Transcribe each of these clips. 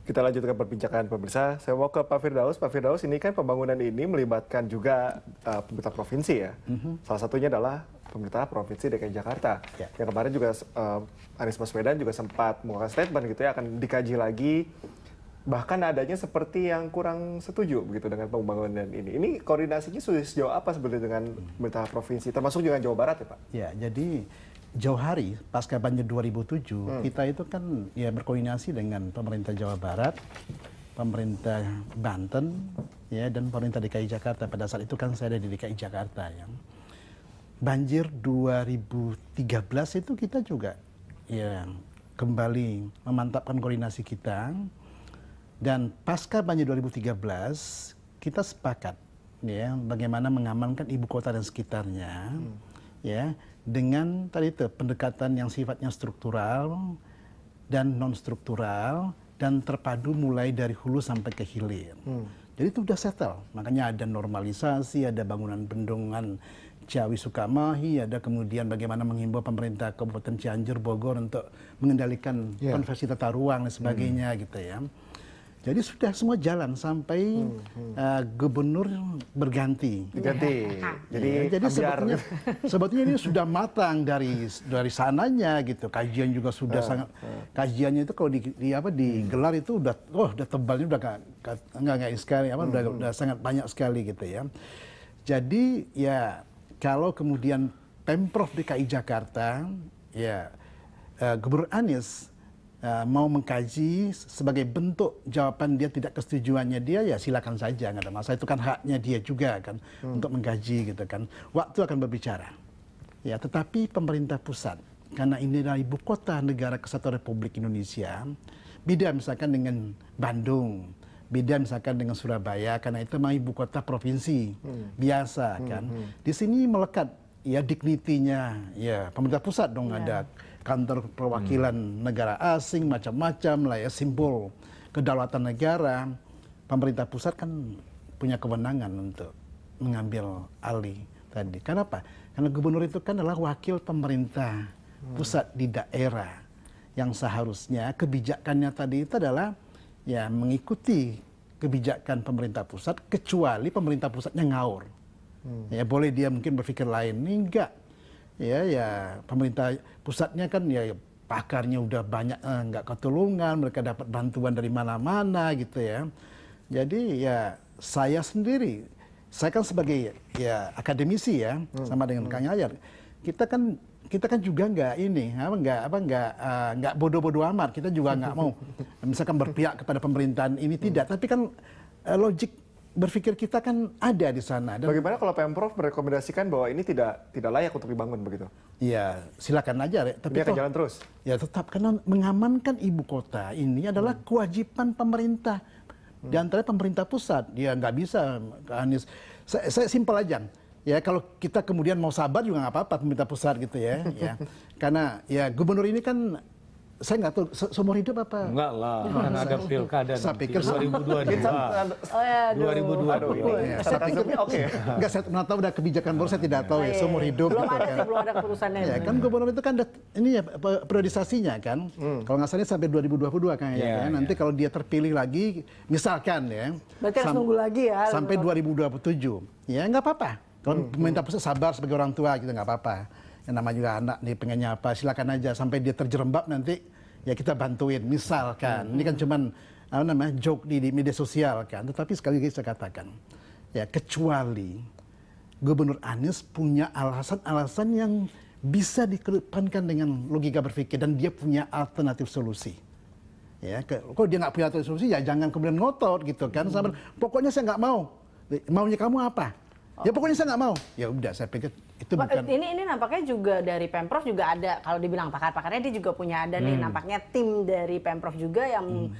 Kita lanjutkan perbincangan pemirsa. Saya mau ke Pak Firdaus. Pak Firdaus, ini kan pembangunan ini melibatkan juga pemerintah provinsi ya. Salah satunya adalah pemerintah provinsi DKI Jakarta. Yang kemarin juga Anies Baswedan juga sempat mengeluarkan statement gitu ya, akan dikaji lagi. Bahkan adanya seperti yang kurang setuju begitu dengan pembangunan ini. Ini koordinasinya sudah sejauh apa sebenarnya dengan pemerintah provinsi, termasuk juga Jawa Barat ya Pak? Ya, jadi jauh hari pasca banjir 2007 kita itu kan ya berkoordinasi dengan pemerintah Jawa Barat, pemerintah Banten, ya dan pemerintah DKI Jakarta. Pada saat itu kan saya ada di DKI Jakarta ya. Banjir 2013 itu kita juga ya kembali memantapkan koordinasi kita, dan pasca banjir 2013 kita sepakat ya bagaimana mengamankan ibu kota dan sekitarnya ya dengan tadi itu pendekatan yang sifatnya struktural dan non struktural dan terpadu mulai dari hulu sampai ke hilir. Jadi itu sudah settle. Makanya ada normalisasi, ada bangunan bendungan Ciawi Sukamahi, ada kemudian bagaimana menghimbau pemerintah Kabupaten Cianjur, Bogor untuk mengendalikan konversi tata ruang dan sebagainya gitu ya. Jadi sudah semua jalan sampai gubernur berganti. Jadi sebetulnya ini sudah matang dari sananya gitu. Kajian juga sudah sangat, kajiannya itu kalau digelar itu udah tebalnya udah nggak sekali udah sangat banyak sekali gitu ya. Jadi ya kalau kemudian Pemprov DKI Jakarta ya Gubernur Anies mau mengkaji sebagai bentuk jawaban dia tidak kesetujuannya dia, ya silakan saja, nggak ada masalah, itu kan haknya dia juga kan untuk mengkaji gitu kan. Waktu akan berbicara. Ya, tetapi pemerintah pusat karena ini adalah ibu kota negara kesatuan Republik Indonesia, beda misalkan dengan Bandung, beda misalkan dengan Surabaya karena itu memang ibu kota provinsi biasa kan. Di sini melekat ya dignitinya ya pemerintah pusat dong, ada kantor perwakilan negara asing macam-macam lah ya, simbol kedaulatan negara. Pemerintah pusat kan punya kewenangan untuk mengambil alih tadi. Kenapa? Karena gubernur itu kan adalah wakil pemerintah pusat di daerah yang seharusnya kebijakannya tadi itu adalah ya mengikuti kebijakan pemerintah pusat, kecuali pemerintah pusatnya ngaur. Ya boleh dia mungkin berpikir lain, ini enggak. Ya pemerintah pusatnya kan ya pakarnya udah banyak, nggak ketulungan, mereka dapat bantuan dari mana-mana gitu ya. Jadi ya saya sendiri, saya kan sebagai ya akademisi ya, sama dengan Kang Yayat, kita kan juga nggak bodoh-bodoh amat, kita juga nggak mau misalkan berpihak kepada pemerintahan ini, tidak, tapi kan logik berpikir kita kan ada di sana. Dan bagaimana kalau Pemprov merekomendasikan bahwa ini tidak layak untuk dibangun begitu? Ya silakan aja, tapi dia akan jalan terus. Ya tetap, karena mengamankan ibu kota ini adalah kewajiban pemerintah dan antara pemerintah pusat. Dia nggak bisa, Anies. Saya simpel aja. Ya kalau kita kemudian mau sabar juga nggak apa-apa pemerintah pusat gitu ya. Ya karena ya gubernur ini kan saya nggak tahu seumur hidup apa? Enggak lah, kan ada pilkada saya pikir 2022. 2022. Saya pikir oke. Enggak, saya pernah tahu ada kebijakan baru, saya tidak tahu ya seumur hidup. Belum ada keputusannya. Ya kan gubernur itu kan ini ya periodisasinya kan. Kalau nggak salah sampai 2022 kayaknya. Nanti kalau dia terpilih lagi, misalkan ya. Berarti harus nunggu lagi ya. Sampai 2027. Ya nggak apa-apa. Kalau pemerintah pusat sabar sebagai orang tua gitu nggak apa-apa. Yang namanya juga anak nih pengennya apa, silakan aja sampai dia terjerembab nanti ya kita bantuin misalkan. Ini kan cuman joke di media sosial kan, tetapi sekali lagi saya katakan ya kecuali Gubernur Anies punya alasan-alasan yang bisa dikedepankan dengan logika berpikir dan dia punya alternatif solusi. Ya, kalau dia nggak punya alternatif solusi ya jangan kemudian ngotot gitu kan. Pokoknya saya nggak mau. Maunya kamu apa? Ya pokoknya saya nggak mau. Ya udah, saya pikir itu bukan. Ini nampaknya juga dari Pemprov juga ada, kalau dibilang pakar-pakarnya dia juga punya ada nih nampaknya tim dari Pemprov juga yang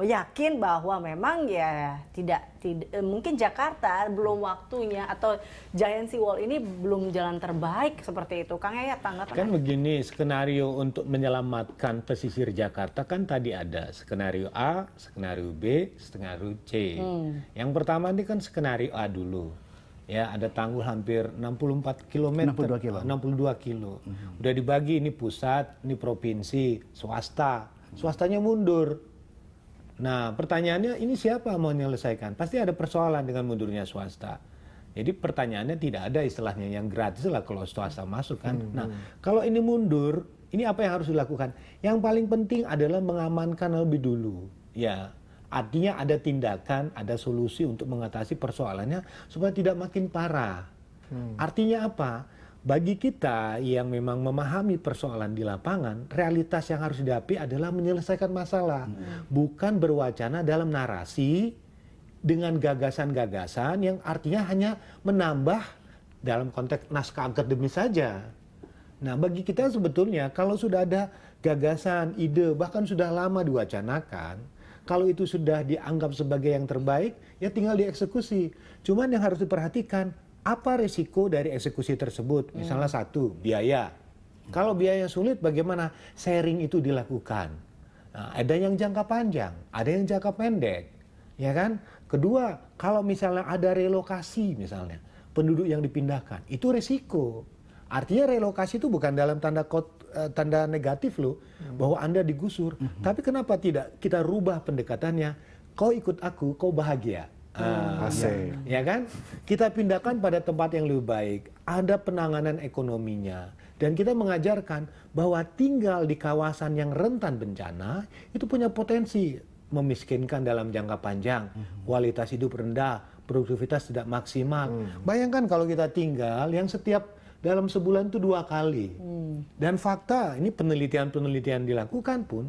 yakin bahwa memang ya tidak mungkin Jakarta belum waktunya atau Giant Sea Wall ini belum jalan terbaik seperti itu. Kang Yayat, tanggapan kan begini, skenario untuk menyelamatkan pesisir Jakarta kan tadi ada skenario A, skenario B, skenario C. Yang pertama ini kan skenario A dulu. Ya, ada tanggul hampir 64 km, 62 kilo. Udah dibagi, ini pusat, ini provinsi, swasta. Swastanya mundur. Nah, pertanyaannya ini siapa mau menyelesaikan? Pasti ada persoalan dengan mundurnya swasta. Jadi pertanyaannya tidak ada istilahnya yang gratis lah kalau swasta masuk kan. Nah, kalau ini mundur, ini apa yang harus dilakukan? Yang paling penting adalah mengamankan lebih dulu. Ya, artinya ada tindakan, ada solusi untuk mengatasi persoalannya supaya tidak makin parah. Artinya apa? Bagi kita yang memang memahami persoalan di lapangan, realitas yang harus dihadapi adalah menyelesaikan masalah. Bukan berwacana dalam narasi dengan gagasan-gagasan yang artinya hanya menambah dalam konteks naskah akademis saja. Nah, bagi kita sebetulnya kalau sudah ada gagasan, ide, bahkan sudah lama diwacanakan, kalau itu sudah dianggap sebagai yang terbaik, ya tinggal dieksekusi. Cuman yang harus diperhatikan, apa risiko dari eksekusi tersebut? Misalnya satu, biaya. Kalau biaya sulit, bagaimana sharing itu dilakukan? Nah, ada yang jangka panjang, ada yang jangka pendek, ya kan? Kedua, kalau misalnya ada relokasi misalnya, penduduk yang dipindahkan, itu risiko. Artinya relokasi itu bukan dalam tanda negatif loh, bahwa Anda digusur. Tapi kenapa tidak kita rubah pendekatannya? Kau ikut aku, kau bahagia. Ya kan? Kita pindahkan pada tempat yang lebih baik. Ada penanganan ekonominya. Dan kita mengajarkan bahwa tinggal di kawasan yang rentan bencana, itu punya potensi memiskinkan dalam jangka panjang, kualitas hidup rendah, produktivitas tidak maksimal. Bayangkan kalau kita tinggal yang setiap dalam sebulan itu 2 kali. Dan fakta, ini penelitian-penelitian dilakukan pun,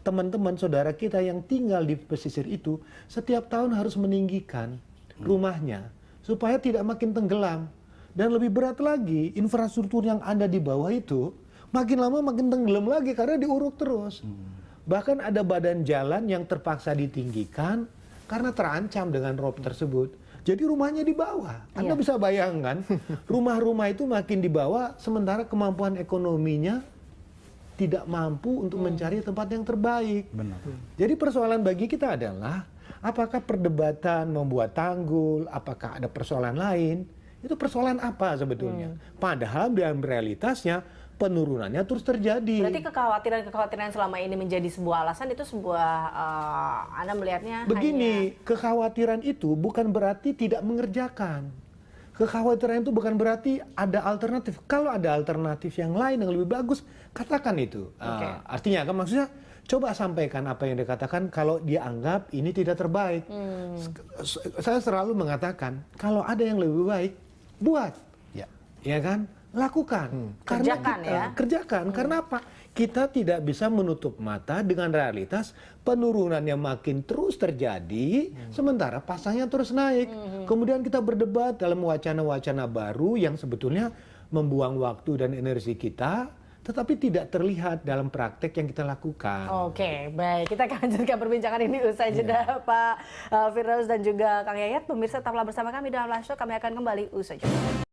teman-teman saudara kita yang tinggal di pesisir itu setiap tahun harus meninggikan rumahnya supaya tidak makin tenggelam. Dan lebih berat lagi, infrastruktur yang ada di bawah itu makin lama makin tenggelam lagi karena diuruk terus. Bahkan ada badan jalan yang terpaksa ditinggikan karena terancam dengan rob tersebut. Jadi rumahnya di bawah. Anda bisa bayangkan, rumah-rumah itu makin di bawah sementara kemampuan ekonominya tidak mampu untuk mencari tempat yang terbaik. Benar. Jadi persoalan bagi kita adalah apakah perdebatan membuat tanggul, apakah ada persoalan lain? Itu persoalan apa sebetulnya? Padahal dalam realitasnya penurunannya terus terjadi. Berarti kekhawatiran-kekhawatiran selama ini menjadi sebuah alasan itu sebuah Anda melihatnya begini, kekhawatiran itu bukan berarti tidak mengerjakan. Kekhawatiran itu bukan berarti ada alternatif. Kalau ada alternatif yang lain yang lebih bagus, katakan itu. Artinya kan maksudnya coba sampaikan apa yang dikatakan kalau dia anggap ini tidak terbaik. Saya selalu mengatakan kalau ada yang lebih baik, buat. Ya kan? Lakukan. Kerjakan. Karena apa? Kita tidak bisa menutup mata dengan realitas penurunan yang makin terus terjadi, sementara pasangnya terus naik. Kemudian kita berdebat dalam wacana-wacana baru yang sebetulnya membuang waktu dan energi kita, tetapi tidak terlihat dalam praktek yang kita lakukan. Oke, baik. Kita akan lanjutkan perbincangan ini usai jeda Pak Firdaus dan juga Kang Yayat. Pemirsa tetaplah bersama kami dalam Live Show. Kami akan kembali usai jeda.